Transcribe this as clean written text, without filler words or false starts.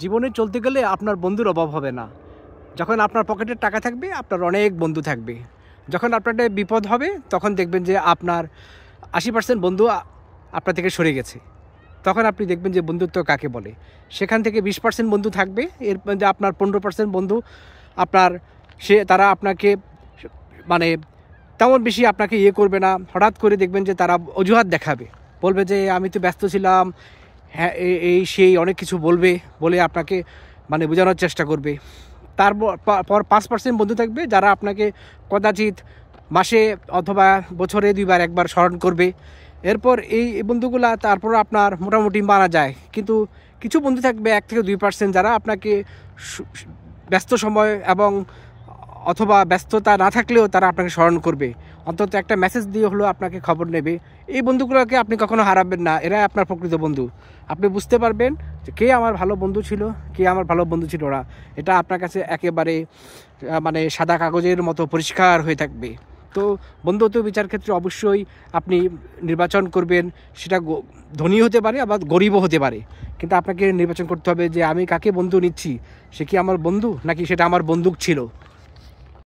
জীবনে চলতে গেলে আপনার বন্ধুর অভাব হবে না। যখন আপনার পকেটে টাকা থাকবে, আপনার অনেক বন্ধু থাকবে। যখন আপনার একটা বিপদ হবে, তখন দেখবেন যে আপনার 80% বন্ধু আপনার থেকে সরে গেছে। তখন আপনি দেখবেন যে বন্ধুত্ব কাকে বলে। সেখান থেকে 20% বন্ধু থাকবে, এর মধ্যে আপনার 15% বন্ধু আপনার তারা আপনাকে মানে তেমন বেশি আপনাকে করবে না। হঠাৎ করে দেখবেন যে তারা অজুহাত দেখাবে, বলবে যে আমি তো ব্যস্ত ছিলাম, হ্যাঁ এই সেই অনেক কিছু বলবে, বলে আপনাকে বোঝানোর চেষ্টা করবে। তারপর 5% বন্ধু থাকবে যারা আপনাকে কদাচিৎ মাসে অথবা বছরে 2বার 1বার স্মরণ করবে। এরপর এই বন্ধুগুলা তারপর আপনার মোটামুটি মানা যায়। কিন্তু কিছু বন্ধু থাকবে 1 থেকে 2% যারা আপনাকে ব্যস্ত সময় এবং অথবা ব্যস্ততা না থাকলেও তারা আপনাকে স্মরণ করবে, অন্তত একটা মেসেজ দিয়ে হলেও আপনাকে খবর নেবে। এই বন্ধুগুলোকে আপনি কখনো হারাবেন না, এরাই আপনার প্রকৃত বন্ধু। আপনি বুঝতে পারবেন যে কে আমার ভালো বন্ধু ছিল, কে আমার ভালো বন্ধু ছিল না। এটা আপনার কাছে একেবারে সাদা কাগজের মতো পরিষ্কার হয়ে থাকবে। তো বন্ধুত্ব বিচার ক্ষেত্রে অবশ্যই আপনি নির্বাচন করবেন। সেটা ধনী হতে পারে, আবার গরিবও হতে পারে, কিন্তু আপনাকে নির্বাচন করতে হবে যে আমি কাকে বন্ধু নিচ্ছি, সে কি আমার বন্ধু নাকি সেটা আমার বন্দুক ছিল।